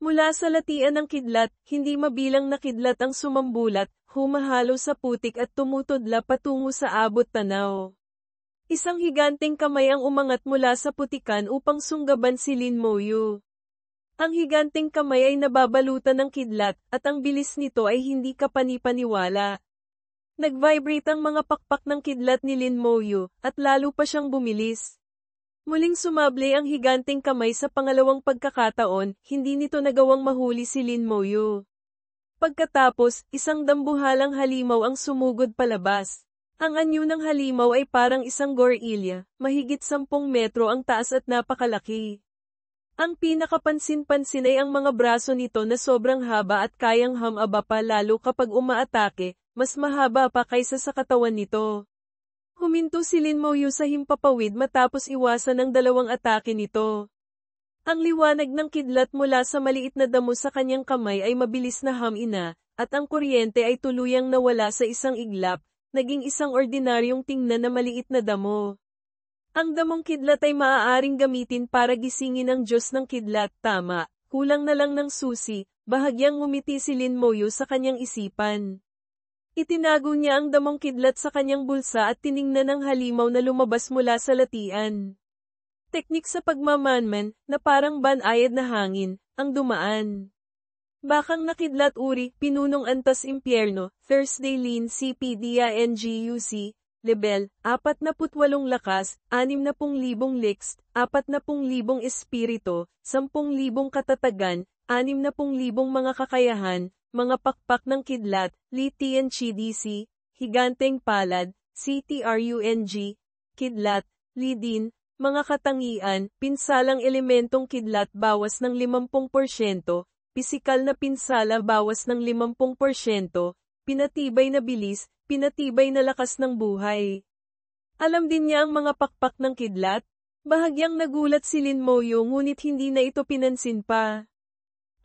Mula sa latian ng kidlat, hindi mabilang na kidlat ang sumambulat, humahalo sa putik at tumutudla patungo sa abot tanaw. Isang higanteng kamay ang umangat mula sa putikan upang sunggaban si Lin Moyu. Ang higanteng kamay ay nababalutan ng kidlat, at ang bilis nito ay hindi kapani-paniwala. Nag-vibrate ang mga pakpak ng kidlat ni Lin Moyu, at lalo pa siyang bumilis. Muling sumable ang higanteng kamay sa pangalawang pagkakataon, hindi nito nagawang mahuli si Lin Moyu. Pagkatapos, isang dambuhalang halimaw ang sumugod palabas. Ang anyo ng halimaw ay parang isang gorilya, mahigit 10 metro ang taas at napakalaki. Ang pinakapansin-pansin ay ang mga braso nito na sobrang haba at kayang hamaba pa lalo kapag umaatake, mas mahaba pa kaysa sa katawan nito. Huminto si Lin Moyu sa himpapawid matapos iwasan ang dalawang atake nito. Ang liwanag ng kidlat mula sa maliit na damo sa kanyang kamay ay mabilis na hamina, at ang kuryente ay tuluyang nawala sa isang iglap, naging isang ordinaryong tingnan na maliit na damo. Ang damong kidlat ay maaaring gamitin para gisingin ang Diyos ng kidlat, tama, kulang na lang ng susi, bahagyang ngumiti si Lin Moyu sa kanyang isipan. Itinago niya ang damong kidlat sa kanyang bulsa at tiningnan ang halimaw na lumabas mula sa latian. Teknik sa pagmamanman, na parang banayad na hangin, ang dumaan. Bakang nakidlat uri, pinunong antas impyerno, Thursday Lin CPDA NGUC, Lebel, 48 lakas, 60,000 liks, 40,000 espirito, 10,000 katatagan, 60,000 mga kakayahan, mga pakpak ng kidlat, Litian CDC, Higanteng Palad, CTRUNG, Kidlat, Lidin, mga katangian, pinsalang elementong kidlat bawas ng 50%, pisikal na pinsala bawas ng 50%, pinatibay na bilis, pinatibay na lakas ng buhay. Alam din niya ang mga pakpak ng kidlat? Bahagyang nagulat si Lin Moyu ngunit hindi na ito pinansin pa.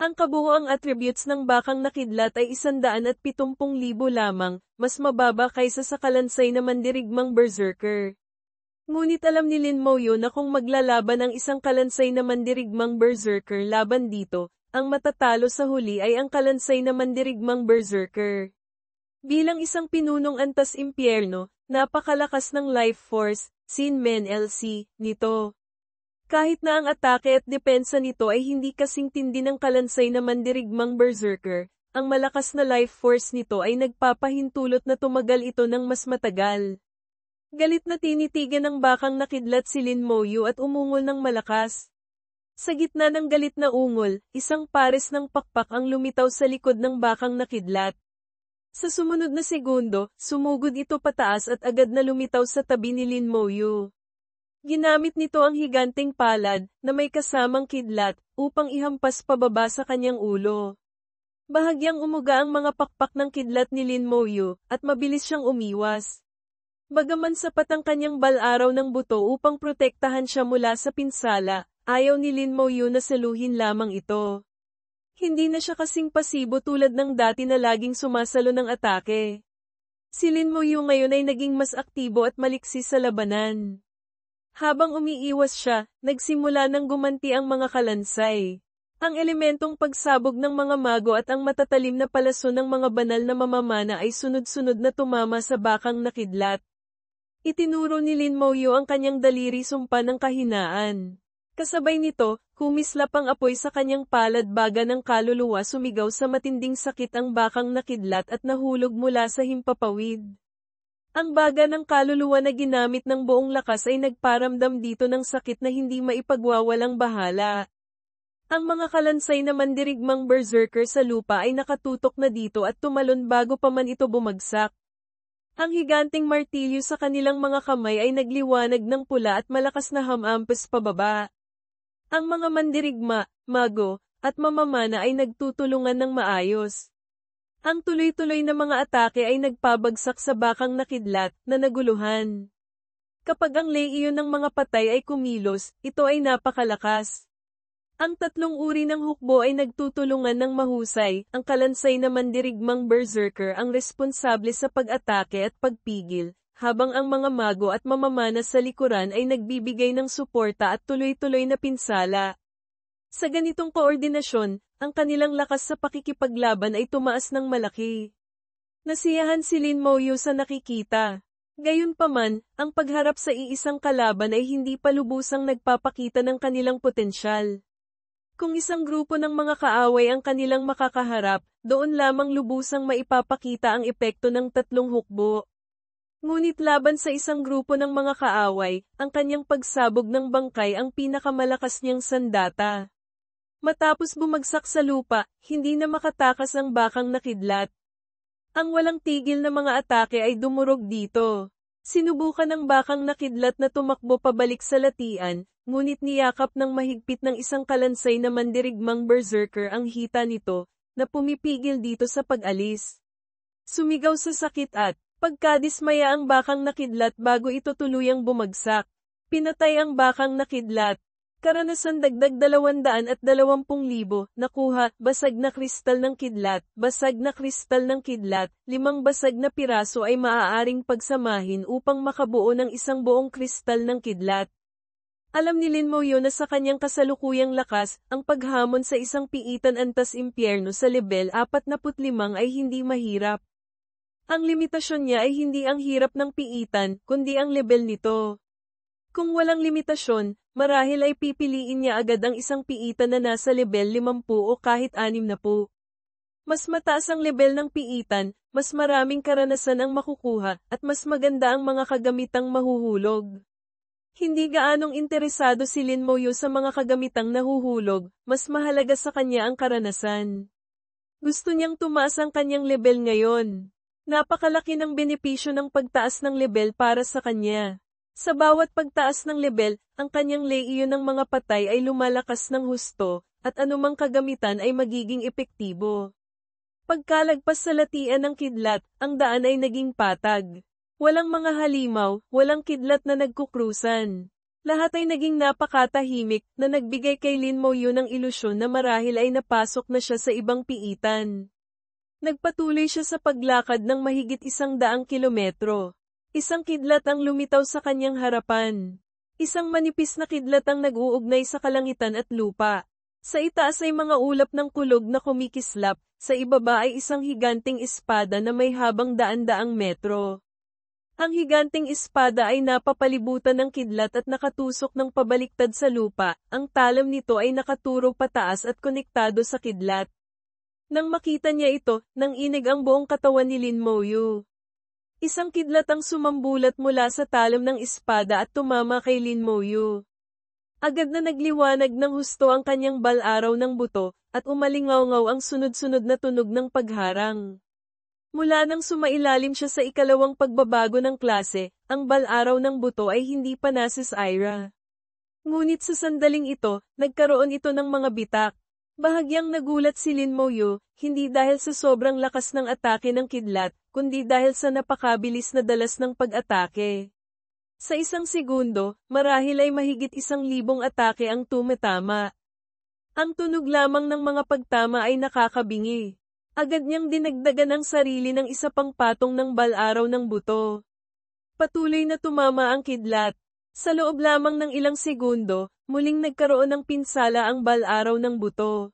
Ang kabuoang attributes ng bakang nakidlat ay 170,000 lamang, mas mababa kaysa sa kalansay na mandirigmang berserker. Ngunit alam ni Lin Moyu na kung maglalaban ang isang kalansay na mandirigmang berserker laban dito, ang matatalo sa huli ay ang kalansay na mandirigmang berserker. Bilang isang pinunong antas impyerno, napakalakas ng life force, Sin Men LC, nito. Kahit na ang atake at depensa nito ay hindi kasing tindi ng kalansay na mandirigmang berserker, ang malakas na life force nito ay nagpapahintulot na tumagal ito ng mas matagal. Galit na tinitigan ng bakang nakidlat si Lin Moyu at umungol ng malakas. Sa gitna ng galit na ungol, isang pares ng pakpak ang lumitaw sa likod ng bakang nakidlat. Sa sumunod na segundo, sumugod ito pataas at agad na lumitaw sa tabi ni Lin Moyu. Ginamit nito ang higanteng palad, na may kasamang kidlat, upang ihampas pababa sa kanyang ulo. Bahagyang umuga ang mga pakpak ng kidlat ni Lin Moyu, at mabilis siyang umiwas. Bagaman sapat ang kanyang bal-araw ng buto upang protektahan siya mula sa pinsala, ayaw ni Lin Moyu na saluhin lamang ito. Hindi na siya kasing pasibo tulad ng dati na laging sumasalo ng atake. Si Lin Moyu ngayon ay naging mas aktibo at maliksi sa labanan. Habang umiiwas siya, nagsimula ng gumanti ang mga kalansay. Ang elementong pagsabog ng mga mago at ang matatalim na palaso ng mga banal na mamamana ay sunod-sunod na tumama sa bakang nakidlat. Itinuro ni Lin Moyu ang kanyang daliri sumpa ng kahinaan. Kasabay nito, kumislap ang apoy sa kanyang palad baga ng kaluluwa sumigaw sa matinding sakit ang bakang nakidlat at nahulog mula sa himpapawid. Ang baga ng kaluluwa na ginamit ng buong lakas ay nagparamdam dito ng sakit na hindi maipagwawalang bahala. Ang mga kalansay na mandirigmang berserker sa lupa ay nakatutok na dito at tumalon bago pa man ito bumagsak. Ang higanteng martilyo sa kanilang mga kamay ay nagliwanag ng pula at malakas na hamampas pababa. Ang mga mandirigma, mago, at mamamana ay nagtutulungan ng maayos. Ang tuloy-tuloy na mga atake ay nagpabagsak sa bakang nakidlat, na naguluhan. Kapag ang leyon ng mga patay ay kumilos, ito ay napakalakas. Ang tatlong uri ng hukbo ay nagtutulungan ng mahusay, ang kalansay na mandirigmang berserker ang responsable sa pag-atake at pagpigil, habang ang mga mago at mamamana sa likuran ay nagbibigay ng suporta at tuloy-tuloy na pinsala. Sa ganitong koordinasyon, ang kanilang lakas sa pakikipaglaban ay tumaas ng malaki. Nasiyahan si Lin Moyu sa nakikita. Gayunpaman, ang pagharap sa iisang kalaban ay hindi pa lubusang nagpapakita ng kanilang potensyal. Kung isang grupo ng mga kaaway ang kanilang makakaharap, doon lamang lubusang maipapakita ang epekto ng tatlong hukbo. Ngunit laban sa isang grupo ng mga kaaway, ang kanyang pagsabog ng bangkay ang pinakamalakas niyang sandata. Matapos bumagsak sa lupa, hindi na makatakas ang bakang nakidlat. Ang walang tigil na mga atake ay dumurog dito. Sinubukan ng bakang nakidlat na tumakbo pabalik sa latian, ngunit niyakap ng mahigpit ng isang kalansay na mandirigmang berserker ang hita nito, na pumipigil dito sa pag-alis. Sumigaw sa sakit at pagkadismaya ang bakang nakidlat bago ito tuluyang bumagsak. Pinatay ang bakang nakidlat. Karanasan dagdag 220,000, nakuha, basag na kristal ng kidlat, 5 basag na piraso ay maaaring pagsamahin upang makabuo ng isang buong kristal ng kidlat. Alam ni Lin Moyu na sa kanyang kasalukuyang lakas, ang paghamon sa isang piitan antas impyerno sa level 45 ay hindi mahirap. Ang limitasyon niya ay hindi ang hirap ng piitan, kundi ang level nito. Kung walang limitasyon, marahil ay pipiliin niya agad ang isang piitan na nasa level 50 o kahit 60. Mas mataas ang level ng piitan, mas maraming karanasan ang makukuha, at mas maganda ang mga kagamitang mahuhulog. Hindi gaanong interesado si Lin Moyu sa mga kagamitang nahuhulog, mas mahalaga sa kanya ang karanasan. Gusto niyang tumaas ang kanyang level ngayon. Napakalaki ng benepisyo ng pagtaas ng level para sa kanya. Sa bawat pagtaas ng level, ang kanyang leyo ng mga patay ay lumalakas ng husto, at anumang kagamitan ay magiging epektibo. Pagkalagpas sa latian ng kidlat, ang daan ay naging patag. Walang mga halimaw, walang kidlat na nagkukrusan. Lahat ay naging napakatahimik, na nagbigay kay Lin Moyu ng ilusyon na marahil ay napasok na siya sa ibang piitan. Nagpatuloy siya sa paglakad ng mahigit 100 kilometro. Isang kidlat ang lumitaw sa kanyang harapan. Isang manipis na kidlat ang nag-uugnay sa kalangitan at lupa. Sa itaas ay mga ulap ng kulog na kumikislap, sa ibaba ay isang higanting espada na may habang daan-daang metro. Ang higanting espada ay napapalibutan ng kidlat at nakatusok ng pabaliktad sa lupa, ang talam nito ay nakaturo pataas at konektado sa kidlat. Nang makita niya ito, nanginig ang buong katawan ni Lin Moyu. Isang kidlat ang sumambulat mula sa talam ng espada at tumama kay Lin Moyu. Agad na nagliwanag ng husto ang kanyang bal-araw ng buto, at umalingaw-ngaw ang sunod-sunod na tunog ng pagharang. Mula nang sumailalim siya sa ikalawang pagbabago ng klase, ang bal-araw ng buto ay hindi pa nasis Ira. Ngunit sa sandaling ito, nagkaroon ito ng mga bitak. Bahagyang nagulat si Lin Moyu, hindi dahil sa sobrang lakas ng atake ng kidlat, kundi dahil sa napakabilis na dalas ng pag-atake. Sa isang segundo, marahil ay mahigit 1,000 atake ang tumatama. Ang tunog lamang ng mga pagtama ay nakakabingi. Agad niyang dinagdagan ang sarili ng isa pang patong ng bal-araw ng buto. Patuloy na tumama ang kidlat. Sa loob lamang ng ilang segundo, muling nagkaroon ng pinsala ang bal-araw ng buto.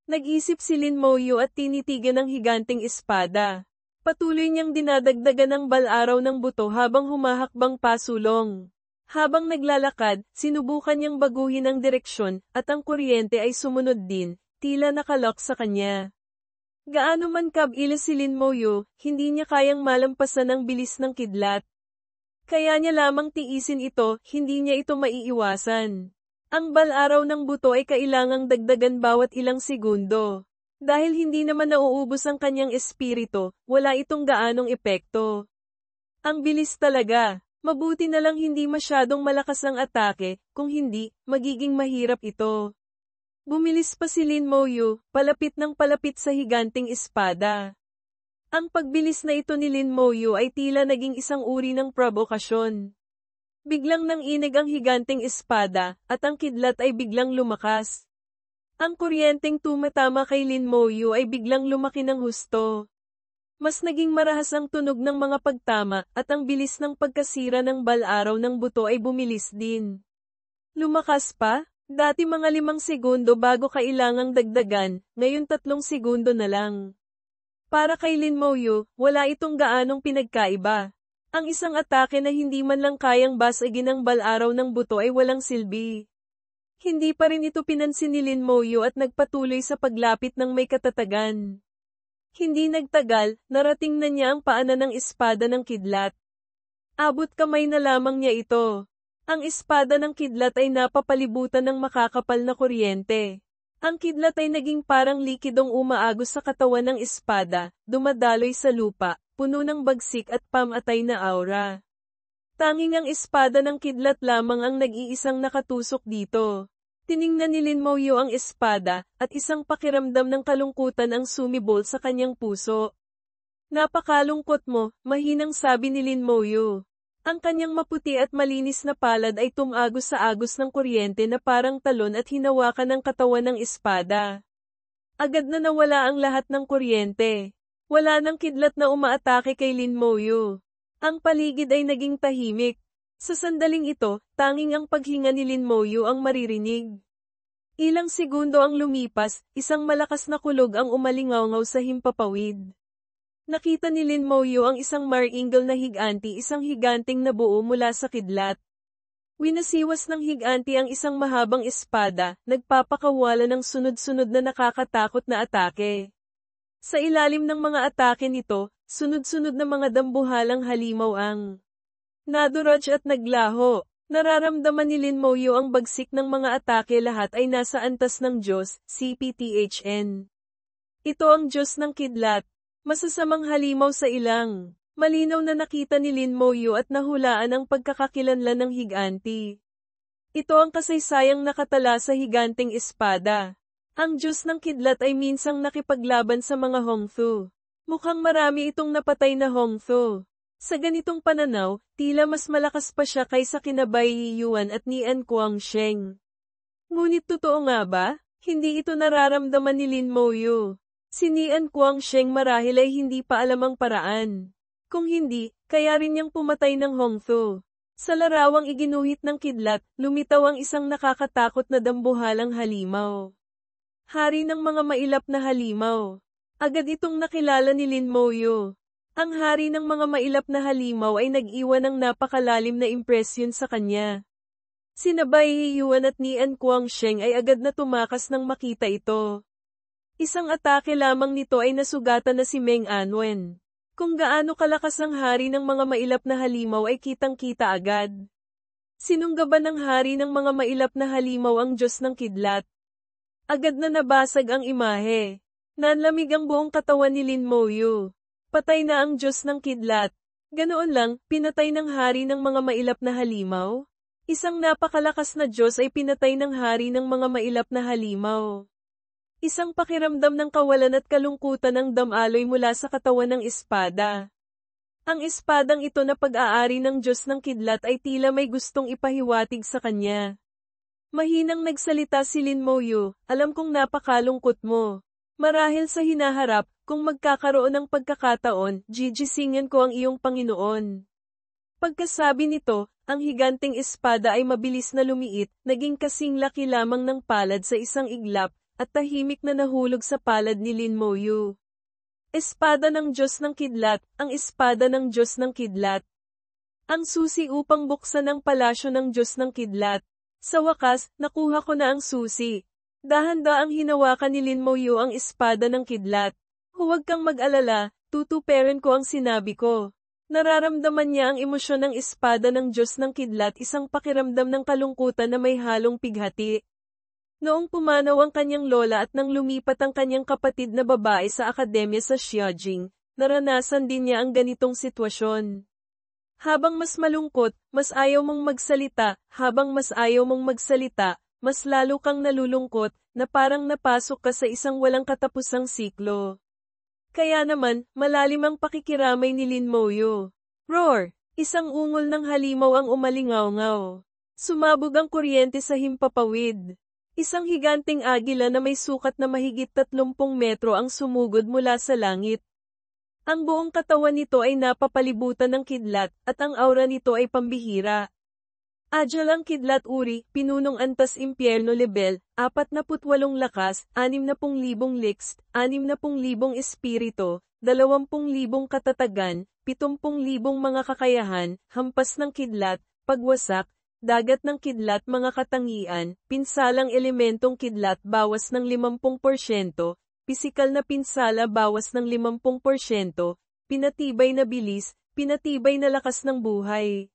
Nag-isip si Lin Moyu at tinitigan ang higanting espada. Patuloy niyang dinadagdagan ang bal-araw ng buto habang humahakbang pasulong. Habang naglalakad, sinubukan niyang baguhin ang direksyon, at ang kuryente ay sumunod din, tila nakalok sa kanya. Gaano man kabilis si Lin Moyu, hindi niya kayang malampasan ang bilis ng kidlat. Kaya niya lamang tiisin ito, hindi niya ito maiiwasan. Ang bal-araw ng buto ay kailangang dagdagan bawat ilang segundo. Dahil hindi naman nauubos ang kanyang espiritu, wala itong gaanong epekto. Ang bilis talaga. Mabuti na lang hindi masyadong malakas ang atake, kung hindi, magiging mahirap ito. Bumilis pa si Lin Moyu, palapit ng palapit sa higanting espada. Ang pagbilis na ito ni Lin Moyu ay tila naging isang uri ng provokasyon. Biglang nanginig ang higanting espada, at ang kidlat ay biglang lumakas. Ang kuryenteng tumatama kay Lin Moyu ay biglang lumaki ng husto. Mas naging marahas ang tunog ng mga pagtama, at ang bilis ng pagkasira ng bal-araw ng buto ay bumilis din. Lumakas pa? Dati mga 5 segundo bago kailangang dagdagan, ngayon 3 segundo na lang. Para kay Lin Moyu, wala itong gaanong pinagkaiba. Ang isang atake na hindi man lang kayang basagin ang balaraw ng buto ay walang silbi. Hindi pa rin ito pinansin ni Lin Moyu at nagpatuloy sa paglapit ng may katatagan. Hindi nagtagal, narating na niya ang paanan ng espada ng kidlat. Abot kamay na lamang niya ito. Ang espada ng kidlat ay napapalibutan ng makakapal na kuryente. Ang kidlat ay naging parang likidong umaagos sa katawan ng espada, dumadaloy sa lupa, puno ng bagsik at pamatay na aura. Tanging ang espada ng kidlat lamang ang nag-iisang nakatusok dito. Tiningnan ni Lin Moyu ang espada, at isang pakiramdam ng kalungkutan ang sumibol sa kanyang puso. Napakalungkot mo, mahinang sabi ni Lin Moyu. Ang kanyang maputi at malinis na palad ay tumagos sa agos ng kuryente na parang talon at hinawakan ng katawan ng espada. Agad na nawala ang lahat ng kuryente. Wala nang kidlat na umaatake kay Lin Moyu. Ang paligid ay naging tahimik. Sa sandaling ito, tanging ang paghinga ni Lin Moyu ang maririnig. Ilang segundo ang lumipas, isang malakas na kulog ang umalingawngaw sa himpapawid. Nakita ni Lin Moyu ang isang maringal na higanti, isang higanting nabuo mula sa kidlat. Winasiwas ng higanti ang isang mahabang espada, nagpapakawala ng sunod-sunod na nakakatakot na atake. Sa ilalim ng mga atake nito, sunod-sunod na mga dambuhalang halimaw ang naduraj at naglaho. Nararamdaman ni Lin Moyu ang bagsik ng mga atake, lahat ay nasa antas ng Diyos, CPTHN. Ito ang Diyos ng kidlat. Masasamang halimaw sa ilang. Malinaw na nakita ni Lin Moyu at nahulaan ang pagkakakilanlan ng higanti. Ito ang kasaysayang nakatala sa higanting espada. Ang Diyos ng kidlat ay minsang nakipaglaban sa mga Hongfu. Mukhang marami itong napatay na Hongfu. Sa ganitong pananaw, tila mas malakas pa siya kaysa kina Bai Yuan at ni An Guangsheng. Ngunit totoo nga ba? Hindi ito nararamdaman ni Lin Moyu. Si Nian Guangsheng marahil ay hindi pa alam ang paraan. Kung hindi, kaya rin niyang pumatay ng Hongfu. Sa larawang iginuhit ng kidlat, lumitaw ang isang nakakatakot na dambuhalang halimaw. Hari ng mga mailap na halimaw. Agad itong nakilala ni Lin Moyu. Ang hari ng mga mailap na halimaw ay nag-iwan ng napakalalim na impresyon sa kanya. Sina Bai Yuan at Nian Guangsheng ay agad na tumakas nang makita ito. Isang atake lamang nito ay nasugatan na si Meng Anwen. Kung gaano kalakas ang hari ng mga mailap na halimaw ay kitang-kita agad. Sinunggaban ng hari ng mga mailap na halimaw ang Diyos ng kidlat. Agad na nabasag ang imahe. Nanlamig ang buong katawan ni Lin Moyu. Patay na ang Diyos ng kidlat. Ganoon lang, pinatay ng hari ng mga mailap na halimaw? Isang napakalakas na Diyos ay pinatay ng hari ng mga mailap na halimaw. Isang pakiramdam ng kawalan at kalungkutan ang damaloy mula sa katawan ng espada. Ang espadang ito na pag-aari ng Diyos ng kidlat ay tila may gustong ipahiwatig sa kanya. Mahinang nagsalita si Lin Moyu, alam kong napakalungkot mo. Marahil sa hinaharap, kung magkakaroon ng pagkakataon, gigisingan ko ang iyong Panginoon. Pagkasabi nito, ang higanting espada ay mabilis na lumiit, naging kasing laki lamang ng palad sa isang iglap, at tahimik na nahulog sa palad ni Lin Moyu. Espada ng Diyos ng kidlat, ang espada ng Diyos ng kidlat. Ang susi upang buksan ang palasyo ng Diyos ng kidlat. Sa wakas, nakuha ko na ang susi. Dahan-daang hinawakan ni Lin Moyu ang espada ng kidlat. Huwag kang mag-alala, tutuperin ko ang sinabi ko. Nararamdaman niya ang emosyon ng espada ng Diyos ng kidlat, isang pakiramdam ng kalungkutan na may halong pighati. Noong pumanaw ang kanyang lola at nang lumipat ang kanyang kapatid na babae sa akademya sa Xiaojing, naranasan din niya ang ganitong sitwasyon. Habang mas malungkot, mas ayaw mong magsalita, mas lalo kang nalulungkot, na parang napasok ka sa isang walang katapusang siklo. Kaya naman, malalim ang pakikiramay ni Lin Moyu. Roar! Isang ungol ng halimaw ang umalingaw-ngaw. Sumabog ang kuryente sa himpapawid. Isang higanting agila na may sukat na mahigit 30 metro ang sumugod mula sa langit. Ang buong katawan nito ay napapalibutan ng kidlat, at ang aura nito ay pambihira. Agile ang kidlat uri, pinunong antas impyerno level, 48 lakas, 60,000 liks, 60,000 espirito, 20,000 katatagan, 70,000 mga kakayahan, hampas ng kidlat, pagwasak, dagat ng kidlat mga katangian, pinsalang elementong kidlat bawas ng 50%, pisikal na pinsala bawas ng 50%, pinatibay na bilis, pinatibay na lakas ng buhay.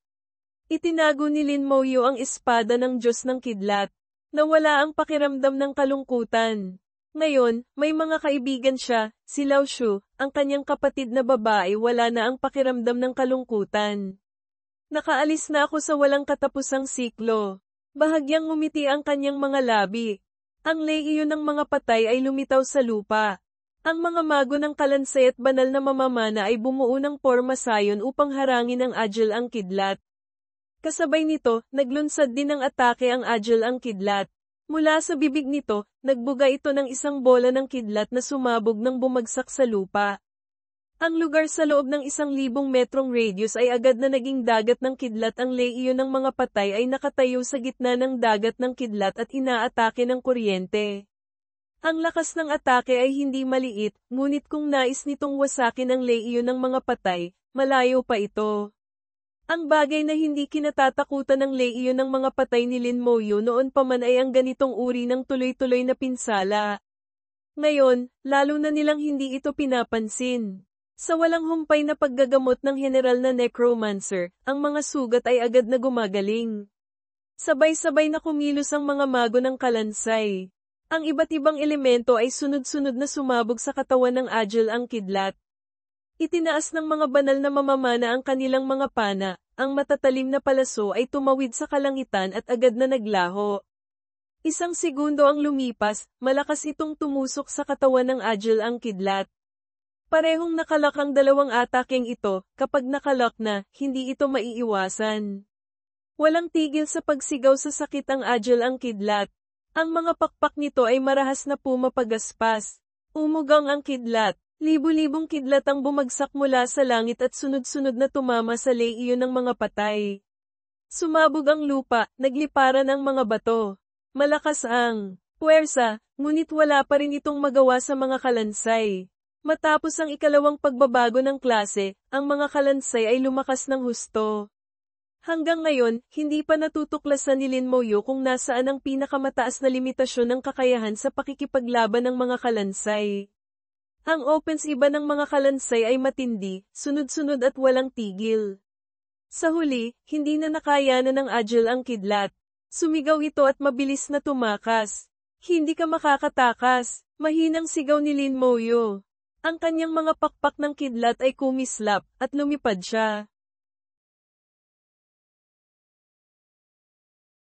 Itinago ni Lin Moyo ang espada ng Diyos ng Kidlat. Nawala ang pakiramdam ng kalungkutan. Ngayon, may mga kaibigan siya, si Lao Shu, ang kanyang kapatid na babae wala na ang pakiramdam ng kalungkutan. Nakaalis na ako sa walang katapusang siklo. Bahagyang ngumiti ang kanyang mga labi. Ang lehiyo ng mga patay ay lumitaw sa lupa. Ang mga mago ng kalansay at banal na mamamana ay bumuo ng porma sayon upang harangin ang Agile ang Kidlat. Kasabay nito, naglunsad din ng atake ang Agile ang Kidlat. Mula sa bibig nito, nagbuga ito ng isang bola ng kidlat na sumabog nang bumagsak sa lupa. Ang lugar sa loob ng 1,000 metrong radius ay agad na naging dagat ng kidlat. Ang lehiyo ng mga patay ay nakatayo sa gitna ng dagat ng kidlat at inaatake ng kuryente. Ang lakas ng atake ay hindi maliit, ngunit kung nais nitong wasakin ang lehiyo ng mga patay, malayo pa ito. Ang bagay na hindi kinatatakutan ng lehiyo ng mga patay ni Lin Moyo noon pa man ay ang ganitong uri ng tuloy-tuloy na pinsala. Ngayon, lalo na nilang hindi ito pinapansin. Sa walang humpay na paggagamot ng general na necromancer, ang mga sugat ay agad na gumagaling. Sabay-sabay na kumilos ang mga mago ng kalansay. Ang iba't ibang elemento ay sunod-sunod na sumabog sa katawan ng Agile ang Kidlat. Itinaas ng mga banal na mamamana ang kanilang mga pana, ang matatalim na palaso ay tumawid sa kalangitan at agad na naglaho. 1 segundo ang lumipas, malakas itong tumusok sa katawan ng Agile ang Kidlat. Parehong nakalak ang dalawang atakeng ito, kapag nakalak na, hindi ito maiiwasan. Walang tigil sa pagsigaw sa sakit ang Agile ang Kidlat. Ang mga pakpak nito ay marahas na pumapagaspas. Umugang ang kidlat. Libu-libong kidlat ang bumagsak mula sa langit at sunod-sunod na tumama sa lehiyo ng mga patay. Sumabog ang lupa, nagliparan ang mga bato. Malakas ang puwersa, ngunit wala pa rin itong magawa sa mga kalansay. Matapos ang ikalawang pagbabago ng klase, ang mga kalansay ay lumakas ng husto. Hanggang ngayon, hindi pa natutuklasan ni Lin Moyo kung nasaan ang pinakamataas na limitasyon ng kakayahan sa pakikipaglaban ng mga kalansay. Ang offense iba ng mga kalansay ay matindi, sunod-sunod at walang tigil. Sa huli, hindi na nakayanan ng Agile ang Kidlat. Sumigaw ito at mabilis na tumakas. Hindi ka makakatakas, mahinang sigaw ni Lin Moyo. Ang kanyang mga pakpak ng kidlat ay kumislap, at lumipad siya.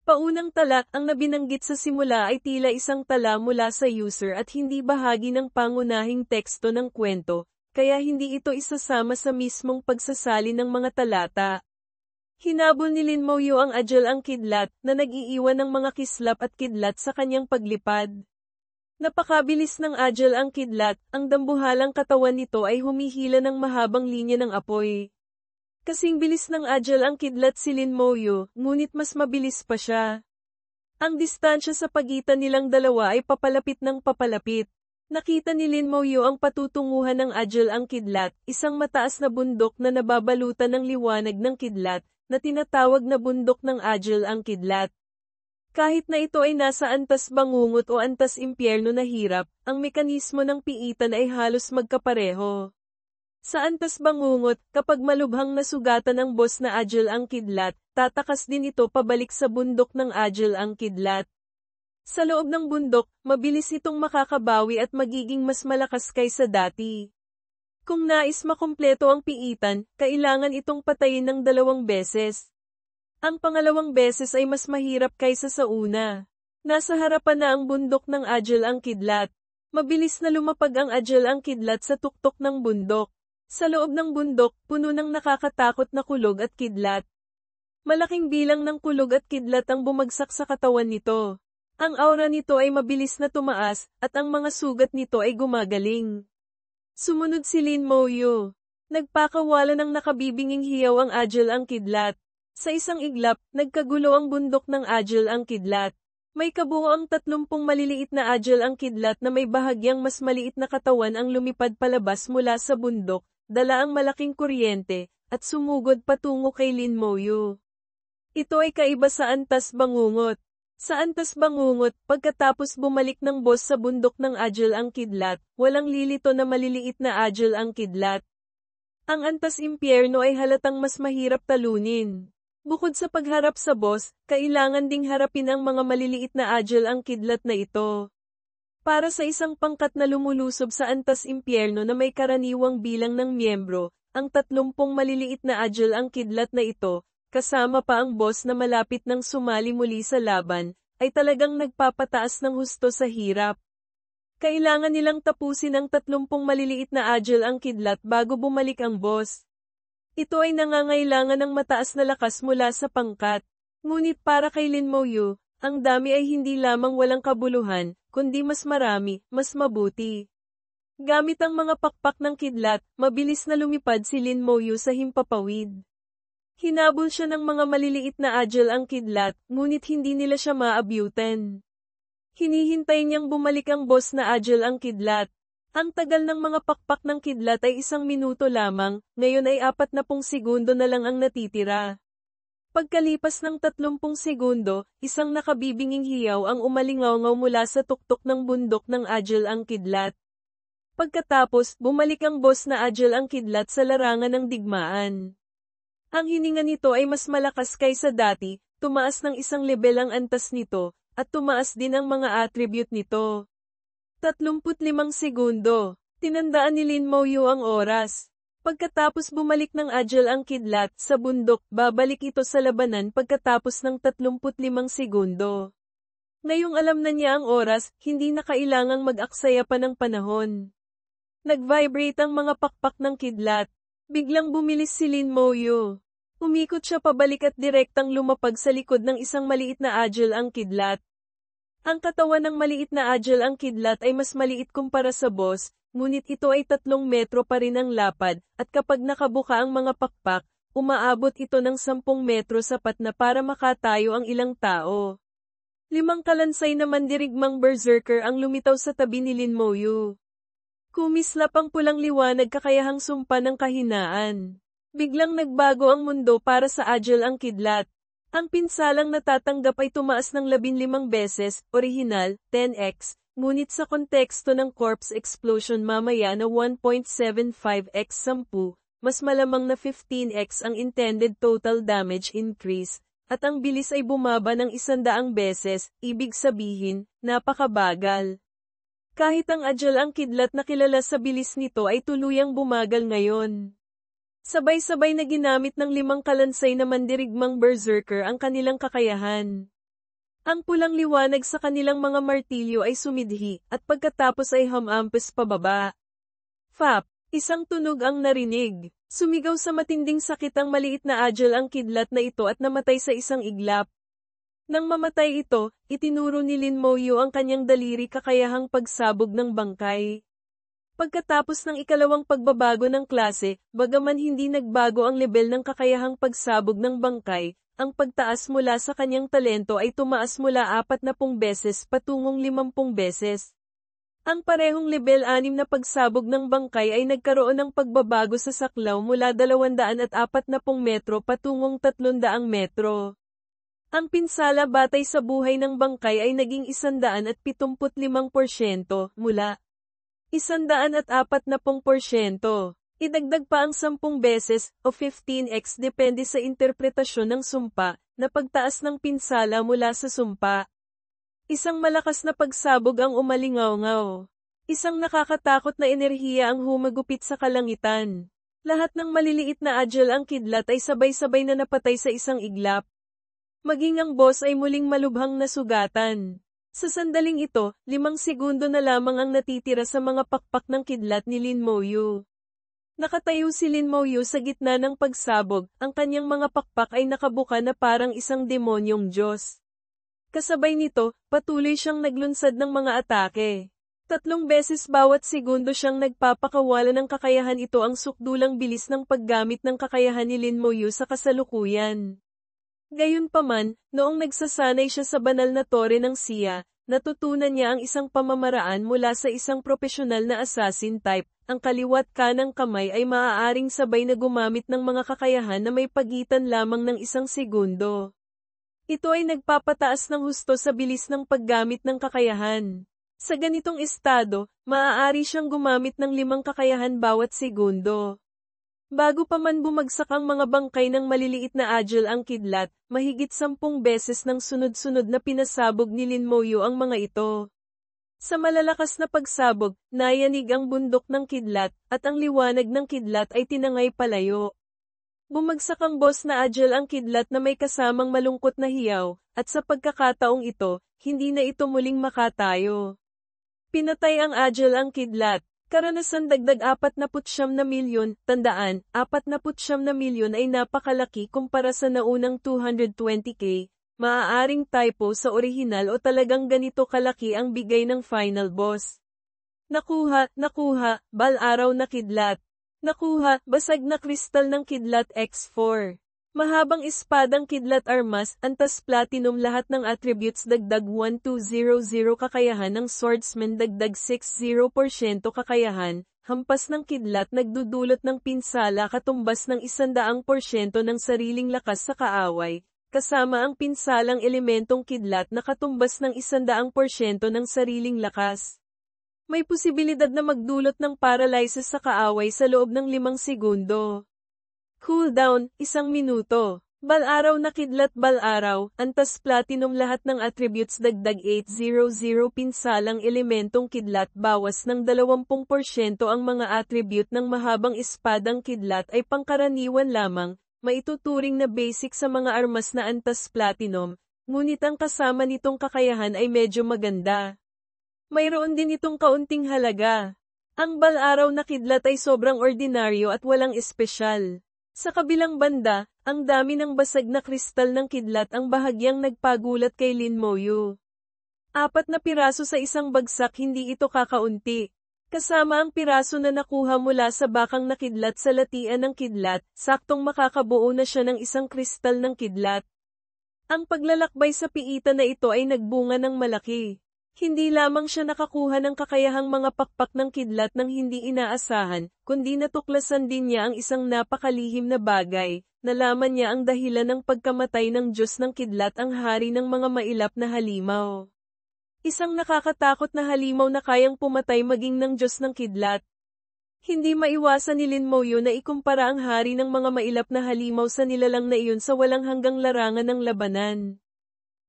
Paunang tala, ang nabinanggit sa simula ay tila isang tala mula sa user at hindi bahagi ng pangunahing teksto ng kwento, kaya hindi ito isasama sa mismong pagsasalin ng mga talata. Hinabol ni Lin Moyo ang Agile ang Kidlat, na nag-iiwan ng mga kislap at kidlat sa kanyang paglipad. Napakabilis ng Agile ang Kidlat, ang dambuhalang katawan nito ay humihila ng mahabang linya ng apoy. Kasing bilis ng Agile ang Kidlat si Lin Moyo, ngunit mas mabilis pa siya. Ang distansya sa pagitan nilang dalawa ay papalapit ng papalapit. Nakita ni Lin Moyo ang patutunguhan ng Agile ang Kidlat, isang mataas na bundok na nababalutan ng liwanag ng kidlat, na tinatawag na bundok ng Agile ang Kidlat. Kahit na ito ay nasa antas bangungot o antas impyerno na hirap, ang mekanismo ng piitan ay halos magkapareho. Sa antas bangungot, kapag malubhang nasugatan ang boss na Agile ang Kidlat, tatakas din ito pabalik sa bundok ng Agile ang Kidlat. Sa loob ng bundok, mabilis itong makakabawi at magiging mas malakas kaysa dati. Kung nais makumpleto ang piitan, kailangan itong patayin ng 2 beses. Ang pangalawang beses ay mas mahirap kaysa sa una. Nasa harapan na ang bundok ng Agile ang Kidlat. Mabilis na lumapag ang Agile ang Kidlat sa tuktok ng bundok. Sa loob ng bundok, puno ng nakakatakot na kulog at kidlat. Malaking bilang ng kulog at kidlat ang bumagsak sa katawan nito. Ang aura nito ay mabilis na tumaas, at ang mga sugat nito ay gumagaling. Sumunod si Lin Moyo. Nagpakawala ng nakabibinging hiyaw ang Agile ang Kidlat. Sa isang iglap, nagkagulo ang bundok ng Agile ang Kidlat. May kabuoang 30 maliliit na Agile ang Kidlat na may bahagyang mas maliit na katawan ang lumipad palabas mula sa bundok, dala ang malaking kuryente, at sumugod patungo kay Lin Moyu. Ito ay kaiba sa antas bangungot. Sa antas bangungot, pagkatapos bumalik ng boss sa bundok ng Agile ang Kidlat, walang lilito na maliliit na Agile ang Kidlat. Ang antas impyerno ay halatang mas mahirap talunin. Bukod sa pagharap sa boss, kailangan ding harapin ang mga maliliit na Agile ang Kidlat na ito. Para sa isang pangkat na lumulusob sa antas impyerno na may karaniwang bilang ng miyembro, ang 30 maliliit na Agile ang Kidlat na ito, kasama pa ang boss na malapit nang sumali muli sa laban, ay talagang nagpapataas ng husto sa hirap. Kailangan nilang tapusin ang 30 maliliit na Agile ang Kidlat bago bumalik ang boss. Ito ay nangangailangan ng mataas na lakas mula sa pangkat. Ngunit para kay Lin Moyu, ang dami ay hindi lamang walang kabuluhan, kundi mas marami, mas mabuti. Gamit ang mga pakpak ng kidlat, mabilis na lumipad si Lin Moyu sa himpapawid. Hinabol siya ng mga maliliit na Agile ang Kidlat, ngunit hindi nila siya maabyutan. Hinihintay niyang bumalik ang boss na Agile ang Kidlat. Ang tagal ng mga pakpak ng kidlat ay 1 minuto lamang, ngayon ay 40 segundo na lang ang natitira. Pagkalipas ng 30 segundo, isang nakabibinging hiyaw ang umalingaw-ngaw mula sa tuktok ng bundok ng Agile ang Kidlat. Pagkatapos, bumalik ang boss na Agile ang Kidlat sa larangan ng digmaan. Ang hininga nito ay mas malakas kaysa dati, tumaas ng 1 level ang antas nito, at tumaas din ang mga attribute nito. 35 segundo. Tinandaan ni Lin Moyu ang oras. Pagkatapos bumalik ng Agile ang Kidlat sa bundok, babalik ito sa labanan pagkatapos ng 35 segundo. Ngayong alam na niya ang oras, hindi na kailangang mag-aksaya pa ng panahon. Nag-vibrate ang mga pakpak ng kidlat. Biglang bumilis si Lin Moyu. Umikot siya pabalik at direktang lumapag sa likod ng isang maliit na Agile ang Kidlat. Ang katawan ng maliit na Agile ang Kidlat ay mas maliit kumpara sa boss, ngunit ito ay 3 metro pa rin ang lapad, at kapag nakabuka ang mga pakpak, umaabot ito ng 10 metro sapat na para makatayo ang ilang tao. 5 kalansay na mandirigmang berserker ang lumitaw sa tabi ni Lin Moyu. Kumislap ang pulang liwanag kakayahang sumpa ng kahinaan. Biglang nagbago ang mundo para sa Agile ang Kidlat. Ang pinsalang natatanggap ay tumaas ng 15 beses, orihinal, 10x, ngunit sa konteksto ng corpse explosion mamaya na 1.75x 10, mas malamang na 15x ang intended total damage increase, at ang bilis ay bumaba ng 100 beses, ibig sabihin, napakabagal. Kahit ang Agile ang Kidlat na kilala sa bilis nito ay tuluyang bumagal ngayon. Sabay-sabay na ginamit ng 5 kalansay na mandirigmang berserker ang kanilang kakayahan. Ang pulang liwanag sa kanilang mga martilyo ay sumidhi, at pagkatapos ay humampes pababa. Fap! Isang tunog ang narinig. Sumigaw sa matinding sakit ang maliit na Agile ang Kidlat na ito at namatay sa isang iglap. Nang mamatay ito, itinuro ni Lin Moyu ang kanyang daliri kakayahang pagsabog ng bangkay. Pagkatapos ng ikalawang pagbabago ng klase, bagaman hindi nagbago ang level ng kakayahang pagsabog ng bangkay, ang pagtaas mula sa kanyang talento ay tumaas mula 40 beses patungong 50 beses. Ang parehong level 6 na pagsabog ng bangkay ay nagkaroon ng pagbabago sa saklaw mula 240 metro patungong 300 metro. Ang pinsala batay sa buhay ng bangkay ay naging 175% mula 140%. Idagdag pa ang 10 beses, o 15x depende sa interpretasyon ng sumpa, na pagtaas ng pinsala mula sa sumpa. Isang malakas na pagsabog ang umalingaw-ngaw. Isang nakakatakot na enerhiya ang humagupit sa kalangitan. Lahat ng maliliit na Agile ang Kidlat ay sabay-sabay na napatay sa isang iglap. Maging ang boss ay muling malubhang nasugatan. Sa sandaling ito, 5 segundo na lamang ang natitira sa mga pakpak ng kidlat ni Lin Moyu. Nakatayo si Lin Moyu sa gitna ng pagsabog, ang kanyang mga pakpak ay nakabuka na parang isang demonyong Diyos. Kasabay nito, patuloy siyang naglunsad ng mga atake. 3 beses bawat segundo siyang nagpapakawala ng kakayahan ito ang sukdulang bilis ng paggamit ng kakayahan ni Lin Moyu sa kasalukuyan. Gayunpaman, noong nagsasanay siya sa banal na tore ng Sia, natutunan niya ang isang pamamaraan mula sa isang propesyonal na assassin type. Ang kaliwat kanang kamay ay maaaring sabay na gumamit ng mga kakayahan na may pagitan lamang ng isang segundo. Ito ay nagpapataas ng husto sa bilis ng paggamit ng kakayahan. Sa ganitong estado, maaari siyang gumamit ng 5 kakayahan bawat segundo. Bago pa man bumagsak ang mga bangkay ng maliliit na Agile ang kidlat, mahigit 10 beses ng sunod-sunod na pinasabog ni Lin Moyu ang mga ito. Sa malalakas na pagsabog, nayanig ang bundok ng kidlat, at ang liwanag ng kidlat ay tinangay palayo. Bumagsak ang boss na Agile ang kidlat na may kasamang malungkot na hiyaw, at sa pagkakataong ito, hindi na ito muling makatayo. Pinatay ang Agile ang kidlat. Karanasan dagdag 49 na milyon, tandaan, 49 na milyon ay napakalaki kumpara sa naunang 220k, maaaring typo sa orihinal o talagang ganito kalaki ang bigay ng final boss. Nakuha, bal-araw na kidlat. Nakuha, basag na kristal ng kidlat X4. Mahabang espadang kidlat armas, antas platinum lahat ng attributes dagdag 1200 kakayahan ng swordsman dagdag 60% kakayahan, hampas ng kidlat nagdudulot ng pinsala katumbas ng 100% ng sariling lakas sa kaaway, kasama ang pinsalang elementong kidlat na katumbas ng 100% ng sariling lakas. May posibilidad na magdulot ng paralysis sa kaaway sa loob ng 5 segundo. Cooldown, 1 minuto. Bal-araw na kidlat bal-araw, antas platinum lahat ng attributes dagdag 800 pinsalang elementong kidlat bawas ng 20% ang mga attribute ng mahabang espadang kidlat ay pangkaraniwan lamang, maituturing na basic sa mga armas na antas platinum, ngunit ang kasama nitong kakayahan ay medyo maganda. Mayroon din itong kaunting halaga. Ang bal-araw na kidlat ay sobrang ordinaryo at walang espesyal. Sa kabilang banda, ang dami ng basag na kristal ng kidlat ang bahagyang nagpagulat kay Lin Moyu. 4 na piraso sa isang bagsak hindi ito kakaunti. Kasama ang piraso na nakuha mula sa bakang na kidlat sa latian ng kidlat, saktong makakabuo na siya ng isang kristal ng kidlat. Ang paglalakbay sa piitan na ito ay nagbunga ng malaki. Hindi lamang siya nakakuha ng kakayahang mga pakpak ng kidlat ng hindi inaasahan, kundi natuklasan din niya ang isang napakalihim na bagay, nalaman niya ang dahilan ng pagkamatay ng Diyos ng kidlat ang hari ng mga mailap na halimaw. Isang nakakatakot na halimaw na kayang pumatay maging ng Diyos ng kidlat. Hindi maiwasan ni Lin Moyu na ikumpara ang hari ng mga mailap na halimaw sa nilalang na iyon sa walang hanggang larangan ng labanan.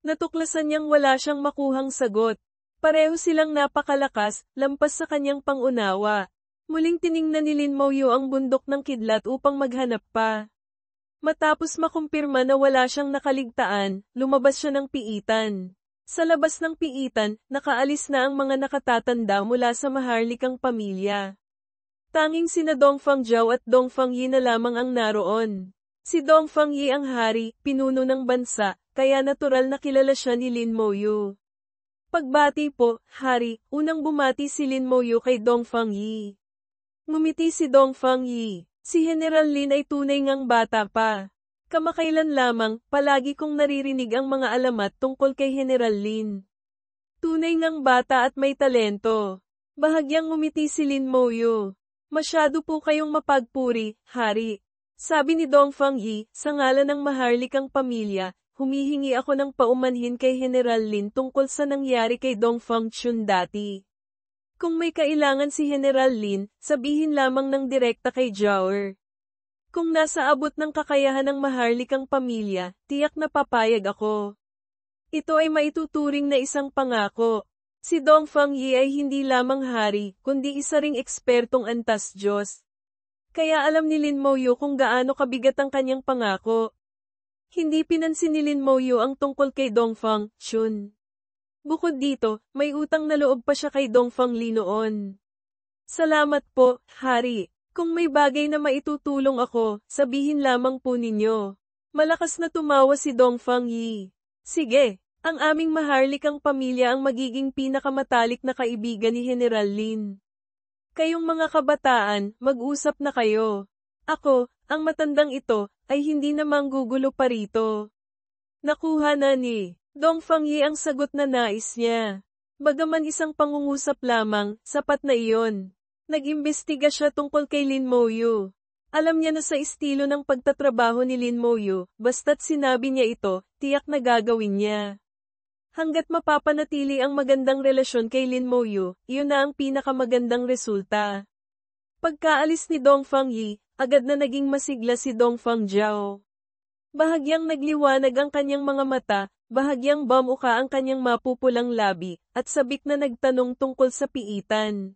Natuklasan niyang wala siyang makuhang sagot. Pareho silang napakalakas, lampas sa kanyang pangunawa. Muling tiningnan ni Lin Moyu ang bundok ng kidlat upang maghanap pa. Matapos makumpirma na wala siyang nakaligtaan, lumabas siya ng piitan. Sa labas ng piitan, nakaalis na ang mga nakatatanda mula sa maharlikang pamilya. Tanging sina Dong Fangjiao at Dong Fangyi na lamang ang naroon. Si Dong Fangyi ang hari, pinuno ng bansa, kaya natural na kilala siya ni Lin Moyu. Pagbati po, hari, unang bumati si Lin Moyu kay Dong Fangyi. Ngumiti si Dong Fangyi. Si General Lin ay tunay ngang bata pa. Kamakailan lamang, palagi kong naririnig ang mga alamat tungkol kay General Lin. Tunay ngang bata at may talento. Bahagyang ngumiti si Lin Moyu. Masyado po kayong mapagpuri, hari. Sabi ni Dong Fangyi, sa ngalan ng maharlikang pamilya, humihingi ako ng paumanhin kay General Lin tungkol sa nangyari kay Dong Fangchun dati. Kung may kailangan si General Lin, sabihin lamang ng direkta kay Jower. Kung nasa abot ng kakayahan ng maharlikang pamilya, tiyak na papayag ako. Ito ay maituturing na isang pangako. Si Dong Fangyi ay hindi lamang hari, kundi isa ring ekspertong antas Diyos. Kaya alam ni Lin Moyu kung gaano kabigat ang kanyang pangako. Hindi pinansin ni Lin Moyu ang tungkol kay Dong Fangchun. Bukod dito, may utang na loob pa siya kay Dong Fangli noon. Salamat po, hari. Kung may bagay na maitutulong ako, sabihin lamang po ninyo. Malakas na tumawa si Dong Fangyi. Sige, ang aming maharlikang pamilya ang magiging pinakamatalik na kaibigan ni General Lin. Kayong mga kabataan, mag-usap na kayo. Ako, ang matandang ito, ay hindi na manggugulo pa rito. Nakuha na ni Dong Fangyi ang sagot na nais niya. Bagaman isang pangungusap lamang, sapat na iyon. Nag-imbestiga siya tungkol kay Lin Moyu. Alam niya na sa estilo ng pagtatrabaho ni Lin Moyu, basta't sinabi niya ito, tiyak na gagawin niya. Hanggat mapapanatili ang magandang relasyon kay Lin Moyu, iyon na ang pinakamagandang resulta. Pagkaalis ni Dong Fangyi, agad na naging masigla si Dong Fangjiao. Bahagyang nagliwanag ang kanyang mga mata, bahagyang bumuka ang kanyang mapupulang labi, at sabik na nagtanong tungkol sa piitan.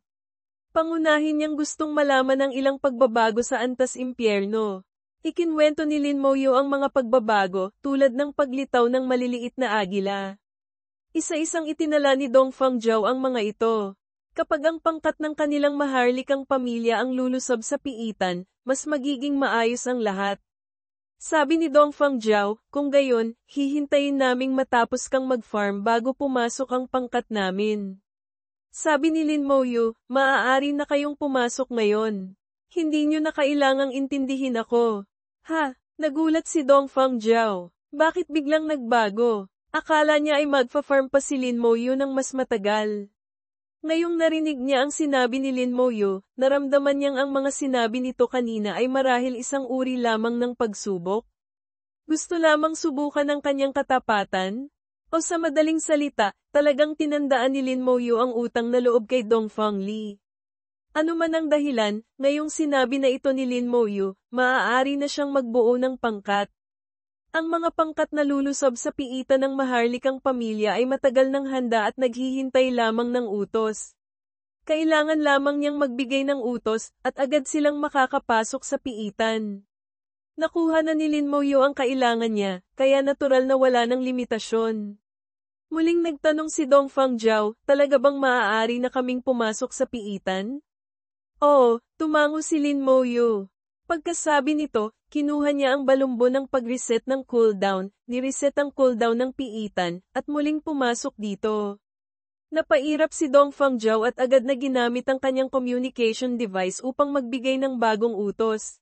Pangunahin niyang gustong malaman ang ilang pagbabago sa antas impyerno. Ikinwento ni Lin Moyu ang mga pagbabago, tulad ng paglitaw ng maliliit na agila. Isa-isang itinala ni Dong Fangjiao ang mga ito. Kapag ang pangkat ng kanilang maharlikang pamilya ang lulusob sa piitan, mas magiging maayos ang lahat. Sabi ni Dong Fangjiao, kung gayon, hihintayin naming matapos kang mag-farm bago pumasok ang pangkat namin. Sabi ni Lin Moyu, maaari na kayong pumasok ngayon. Hindi nyo na kailangang intindihin ako. Ha, nagulat si Dong Fangjiao. Bakit biglang nagbago? Akala niya ay magfa-farm pa si Lin Moyu ng mas matagal. Ngayong narinig niya ang sinabi ni Lin Moyu, naramdaman niyang ang mga sinabi nito kanina ay marahil isang uri lamang ng pagsubok. Gusto lamang subukan ng kanyang katapatan? O sa madaling salita, talagang tinandaan ni Lin Moyu ang utang na loob kay Dong Fangli. Ano man ang dahilan, ngayong sinabi na ito ni Lin Moyu, maaari na siyang magbuo ng pangkat. Ang mga pangkat na lulusob sa piitan ng maharlikang pamilya ay matagal ng handa at naghihintay lamang ng utos. Kailangan lamang niyang magbigay ng utos, at agad silang makakapasok sa piitan. Nakuha na ni Lin Moyu ang kailangan niya, kaya natural na wala ng limitasyon. Muling nagtanong si Dong Fangjiao, talaga bang maaari na kaming pumasok sa piitan? Oo, tumango si Lin Moyu. Pagkasabi nito, kinuha niya ang balumbo ng pag-reset ng cooldown, ni-reset ang cooldown ng piitan, at muling pumasok dito. Napairap si Dong Fangjiao at agad na ginamit ang kanyang communication device upang magbigay ng bagong utos.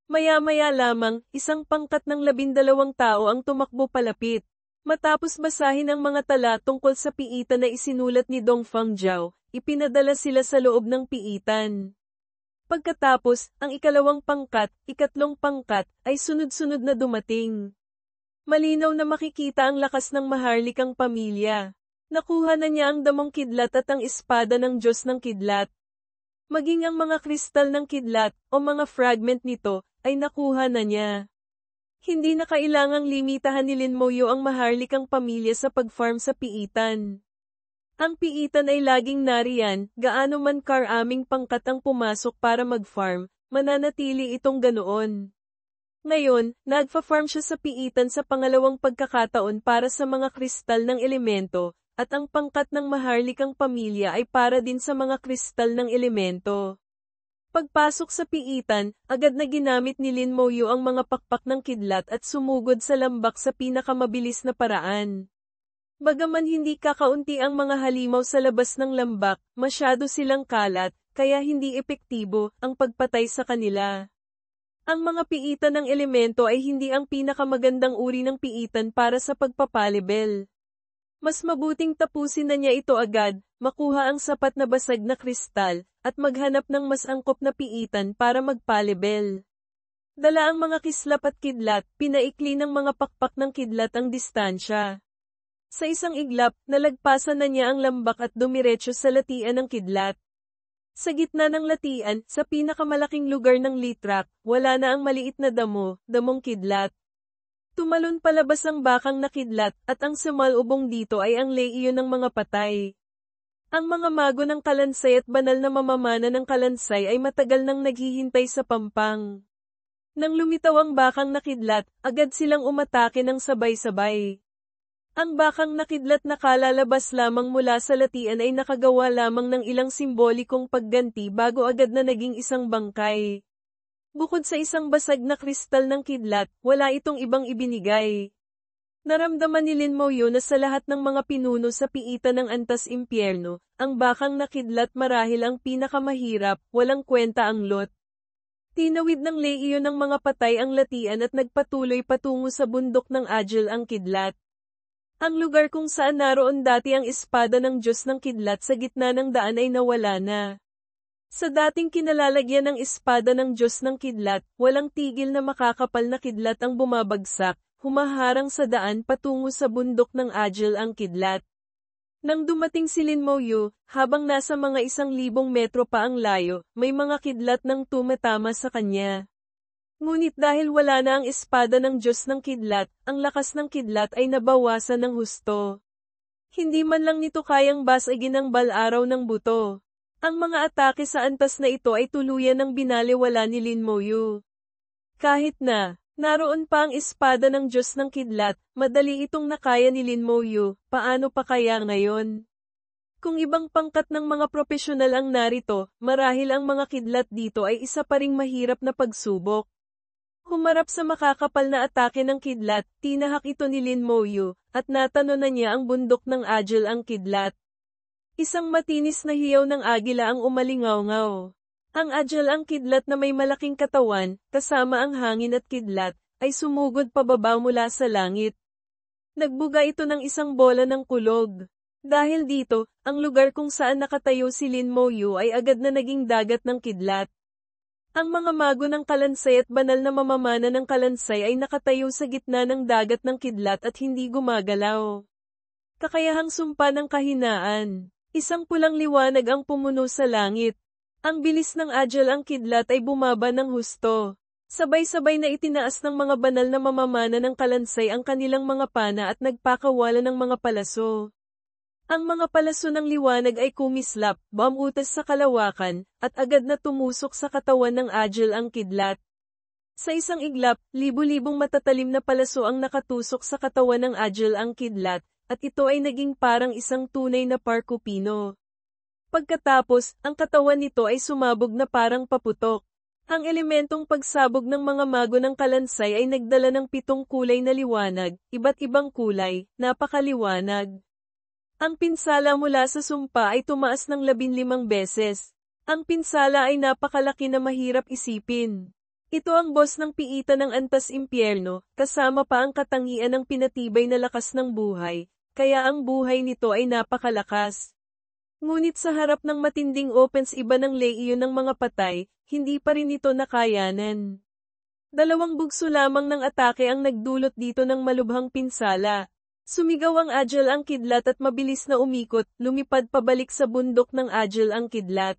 Maya-maya lamang, isang pangkat ng 12 tao ang tumakbo palapit. Matapos basahin ang mga tala tungkol sa piitan na isinulat ni Dong Fangjiao, ipinadala sila sa loob ng piitan. Pagkatapos, ang ikalawang pangkat, ikatlong pangkat, ay sunod-sunod na dumating. Malinaw na makikita ang lakas ng maharlikang pamilya. Nakuha na niya ang damong kidlat at ang espada ng Diyos ng Kidlat. Maging ang mga kristal ng kidlat, o mga fragment nito, ay nakuha na niya. Hindi na kailangang limitahan ni Lin Moyu ang maharlikang pamilya sa pag-farm sa piitan. Ang piitan ay laging nariyan, gaano man karaming pangkat ang pumasok para mag-farm, mananatili itong ganoon. Ngayon, nagfa-farm siya sa piitan sa pangalawang pagkakataon para sa mga kristal ng elemento, at ang pangkat ng maharlikang pamilya ay para din sa mga kristal ng elemento. Pagpasok sa piitan, agad na ginamit ni Lin Moyu ang mga pakpak ng kidlat at sumugod sa lambak sa pinakamabilis na paraan. Bagaman hindi kakaunti ang mga halimaw sa labas ng lambak, masyado silang kalat, kaya hindi epektibo ang pagpatay sa kanila. Ang mga piitan ng elemento ay hindi ang pinakamagandang uri ng piitan para sa pagpapalibel. Mas mabuting tapusin na niya ito agad, makuha ang sapat na basag na kristal, at maghanap ng mas angkop na piitan para magpalibel. Dala ang mga kislap at kidlat, pinaikli ng mga pakpak ng kidlat ang distansya. Sa isang iglap, nalagpasan na niya ang lambak at dumiretso sa latian ng kidlat. Sa gitna ng latian, sa pinakamalaking lugar ng litrak, wala na ang maliit na damong kidlat. Tumalon palabas ang bakang na kidlat, at ang sumalubong dito ay ang leiyon ng mga patay. Ang mga mago ng kalansay at banal na mamamana ng kalansay ay matagal nang naghihintay sa pampang. Nang lumitaw ang bakang na kidlat, agad silang umatake ng sabay-sabay. Ang bakang nakidlat na kalalabas lamang mula sa latian ay nakagawa lamang ng ilang simbolikong pagganti bago agad na naging isang bangkay. Bukod sa isang basag na kristal ng kidlat, wala itong ibang ibinigay. Naramdaman ni Lin Moyu na sa lahat ng mga pinuno sa piitan ng antas impyerno, ang bakang nakidlat marahil ang pinakamahirap, walang kwenta ang lot. Tinawid ng Leiyon ng mga patay ang latian at nagpatuloy patungo sa bundok ng Agil ang Kidlat. Ang lugar kung saan naroon dati ang espada ng Diyos ng Kidlat sa gitna ng daan ay nawala na. Sa dating kinalalagyan ng espada ng Diyos ng Kidlat, walang tigil na makakapal na kidlat ang bumabagsak, humaharang sa daan patungo sa bundok ng Agil ang Kidlat. Nang dumating si Lin Moyu, habang nasa mga 1,000 metro pa ang layo, may mga kidlat nang tumatama sa kanya. Ngunit dahil wala na ang espada ng Diyos ng Kidlat, ang lakas ng kidlat ay nabawasan ng husto. Hindi man lang nito kayang basagin ang balaraw ng buto. Ang mga atake sa antas na ito ay tuluyan ng binaliwala ni Lin Moyu. Kahit na naroon pa ang espada ng Diyos ng Kidlat, madali itong nakaya ni Lin Moyu, paano pa kaya ngayon? Kung ibang pangkat ng mga profesional ang narito, marahil ang mga kidlat dito ay isa pa ring mahirap na pagsubok. Humarap sa makakapal na atake ng kidlat, tinahak ito ni Lin Moyu, at natano na niya ang bundok ng Agil ang Kidlat. Isang matinis na hiyaw ng agila ang umalingaw-ngaw. Ang Agil ang Kidlat na may malaking katawan, kasama ang hangin at kidlat, ay sumugod pababa mula sa langit. Nagbuga ito ng isang bola ng kulog. Dahil dito, ang lugar kung saan nakatayo si Lin Moyu ay agad na naging dagat ng kidlat. Ang mga mago ng Kalansay at banal na mamamana ng Kalansay ay nakatayo sa gitna ng dagat ng kidlat at hindi gumagalaw. Kakayahang sumpa ng kahinaan. Isang pulang liwanag ang pumuno sa langit. Ang bilis ng Agil ang Kidlat ay bumaba ng husto. Sabay-sabay na itinaas ng mga banal na mamamana ng Kalansay ang kanilang mga pana at nagpakawala ng mga palaso. Ang mga palaso ng liwanag ay kumislap, bamutas sa kalawakan, at agad na tumusok sa katawan ng Agil ang Kidlat. Sa isang iglap, libu-libong matatalim na palaso ang nakatusok sa katawan ng Agil ang Kidlat, at ito ay naging parang isang tunay na parkupino. Pagkatapos, ang katawan nito ay sumabog na parang paputok. Ang elementong pagsabog ng mga mago ng Kalansay ay nagdala ng 7 kulay na liwanag, iba't ibang kulay, napakaliwanag. Ang pinsala mula sa sumpa ay tumaas ng 15 beses. Ang pinsala ay napakalaki na mahirap isipin. Ito ang boss ng piitan ng antas impyerno, kasama pa ang katangian ng pinatibay na lakas ng buhay, kaya ang buhay nito ay napakalakas. Ngunit sa harap ng matinding offense iba ng Leiyon ng mga patay, hindi pa rin ito nakayanan. 2 bugso lamang ng atake ang nagdulot dito ng malubhang pinsala. Sumigaw ang Agil ang Kidlat at mabilis na umikot, lumipad pabalik sa bundok ng Agil ang Kidlat.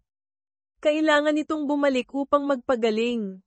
Kailangan itong bumalik upang magpagaling.